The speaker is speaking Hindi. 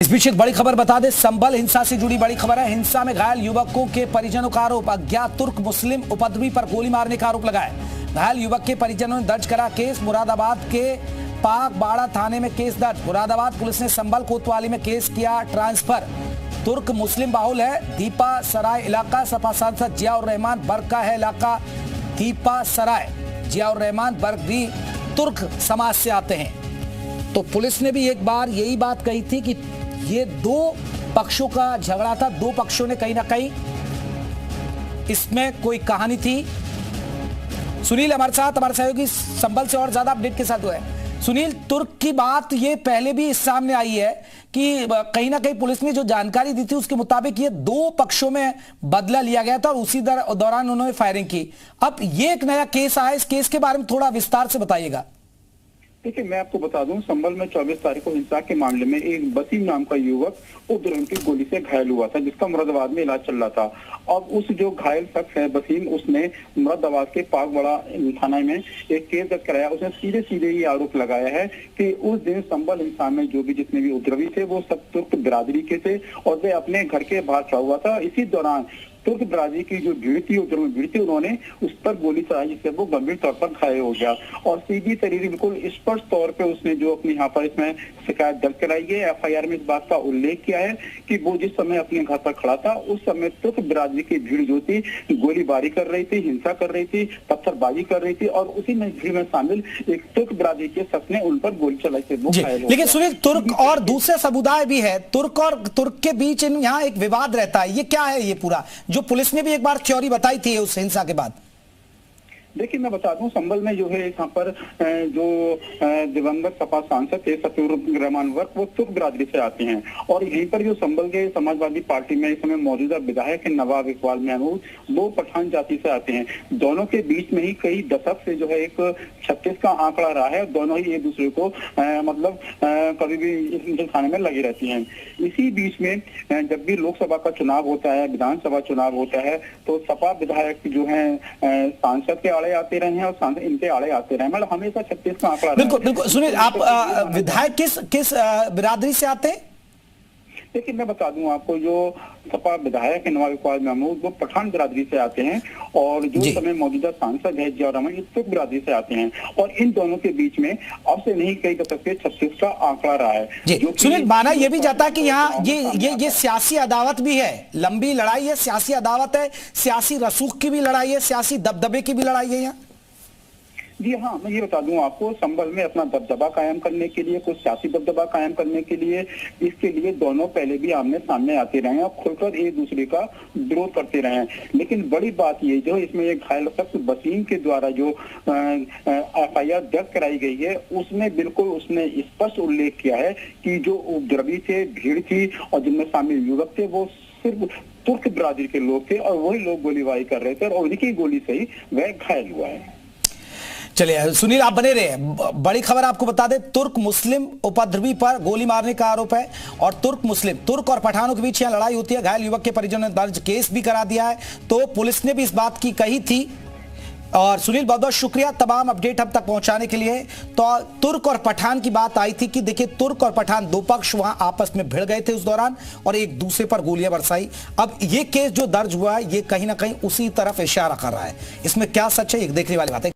इस बीच एक बड़ी खबर बता दें, संभल हिंसा से जुड़ी बड़ी खबर है। हिंसा में घायल युवकों के परिजनों का आरोप, अज्ञात तुर्क मुस्लिम उपद्रवी पर गोली मारने का आरोप लगाया। घायल युवक के परिजनों ने दर्ज करा केस। मुरादाबाद के पाक बाड़ा थाने में केस दर्ज। मुरादाबाद पुलिस ने संभल कोतवाली में केस किया ट्रांसफर। तुर्क मुस्लिम बाहुल है दीपा सराय इलाका। सपा सांसद जियाउर रहमान बर्ग का है इलाका दीपा सराय। जियाउर रहमान बर्ग भी तुर्क समाज से आते हैं। तो पुलिस ने भी एक बार यही बात कही थी कि ये दो पक्षों का झगड़ा था, दो पक्षों ने कहीं ना कहीं इसमें कोई कहानी थी। सुनील हमारे साथ, हमारे सहयोगी संभल से और ज्यादा अपडेट के साथ हुआ है। सुनील, तुर्क की बात ये पहले भी सामने आई है कि कहीं ना कहीं पुलिस ने जो जानकारी दी थी उसके मुताबिक ये दो पक्षों में बदला लिया गया था और उसी दौरान उन्होंने फायरिंग की। अब ये एक नया केस आया, इस केस के बारे में थोड़ा विस्तार से बताइएगा। देखिए, मैं आपको बता दूं, संभल में 24 तारीख को हिंसा के मामले में एक बसीम नाम का युवक उपद्रवी की गोली से घायल हुआ था, जिसका मुरादाबाद में इलाज चल रहा था। अब उस जो घायल शख्स है बसीम, उसने मुरादाबाद के पाकबाड़ा थाना में एक केस दर्ज कराया। उसने सीधे सीधे ये आरोप लगाया है कि उस दिन संभल हिंसा में जो भी जितने भी उपद्रवी थे वो सब तुर्क बिरादरी के थे और वे अपने घर के बाहर खड़ा हुआ था। इसी दौरान तुर्क बिरादरी की जो भीड़ थी, उपद्रवी भीड़ थी, उन्होंने उस पर गोली चलाई, जिससे वो गंभीर तौर पर घायल हो गया। और सीधी तरीके बिल्कुल स्पष्ट तौर पे उसने जो अपने यहाँ पर इसमें शिकायत दर्ज कराई है। एफआईआर में इस बात का उल्लेख किया है कि वो जिस समय अपने घर पर खड़ा था उस समय तुर्क बिरादरी की भीड़ जो थी गोलीबारी कर रही थी, हिंसा कर रही थी, पत्थरबाजी कर रही थी और उसी में भीड़ में शामिल एक तुर्क बिरादरी के शख्स ने उन पर गोली चलाई थी। लेकिन सुनील, तुर्क और दूसरे समुदाय भी है, तुर्क और तुर्क के बीच यहाँ एक विवाद रहता है, ये क्या है ये पूरा, जो पुलिस ने भी एक बार थ्योरी बताई थी उस हिंसा के बाद? देखिए, मैं बता दूं, संभल में जो है यहाँ पर जो दिवंगत सपा सांसद थे सतूर रहमान वर्क, वो तुर्क बिरादरी से आते हैं। और यहीं पर जो संभल के समाजवादी पार्टी में इस समय मौजूदा विधायक है नवाब इकबाल महमूद, वो पठान जाति से आते हैं। दोनों के बीच में ही कई दशक से जो है एक 36 का आंकड़ा रहा है। दोनों ही एक दूसरे को मतलब कभी भी खाने में लगी रहती हैं। इसी बीच में जब भी लोकसभा का चुनाव होता है, विधानसभा चुनाव होता है, तो सपा विधायक जो है सांसद के आते रहे हैं और सांसद इनके आड़े आते रहे, मतलब हमेशा 36 का आंकड़ा। बिल्कुल बिल्कुल। सुनील, आप विधायक किस बिरादरी से आते हैं? देखिए, मैं बता दूं आपको, जो सपा विधायक है नवाब इकबाल महमूद, वो पठान बिरादरी से आते हैं और जो समय मौजूदा सांसद है जियाउर रहमान, तुर्क बिरादरी से आते हैं। और इन दोनों के बीच में अब से नहीं कई दशक से 36 का आंकड़ा रहा है। सुनील, माना यह भी जाता है कि यहाँ ये सियासी अदावत भी है, लंबी लड़ाई है, सियासी अदावत है, सियासी रसूख की भी लड़ाई है, सियासी दबदबे की भी लड़ाई है यहाँ। जी हाँ, मैं ये बता दूं आपको, संभल में अपना दबदबा कायम करने के लिए, कुछ सियासी दबदबा कायम करने के लिए, इसके लिए दोनों पहले भी आमने सामने आते रहे और खुलकर एक दूसरे का विरोध करते रहे। लेकिन बड़ी बात ये जो इसमें एक घायल शख्स वसीम के द्वारा जो एफआईआर दर्ज कराई गई है, उसमें बिल्कुल उसने स्पष्ट उल्लेख किया है कि जो उपद्रवी थे, भीड़ थी और जिनमें शामिल युवक थे, वो सिर्फ तुर्क बिरादरी के लोग थे और वही लोग गोलीबारी कर रहे थे और उन्हीं की गोली से ही वह घायल हुआ है। चलिए सुनील, आप बने रहे। बड़ी खबर आपको बता दें, तुर्क मुस्लिम उपद्रवी पर गोली मारने का आरोप है और तुर्क और पठानों के बीच यहां लड़ाई होती है। घायल युवक के परिजनों ने दर्ज केस भी करा दिया है, तो पुलिस ने भी इस बात की कही थी। और सुनील, बहुत बहुत शुक्रिया तमाम अपडेट हम तक पहुंचाने के लिए। तो तुर्क और पठान की बात आई थी कि देखिए, तुर्क और पठान दो पक्ष वहां आपस में भिड़ गए थे उस दौरान और एक दूसरे पर गोलियां बरसाई। अब ये केस जो दर्ज हुआ है, ये कहीं ना कहीं उसी तरफ इशारा कर रहा है। इसमें क्या सच है, ये देखने वाली बात है।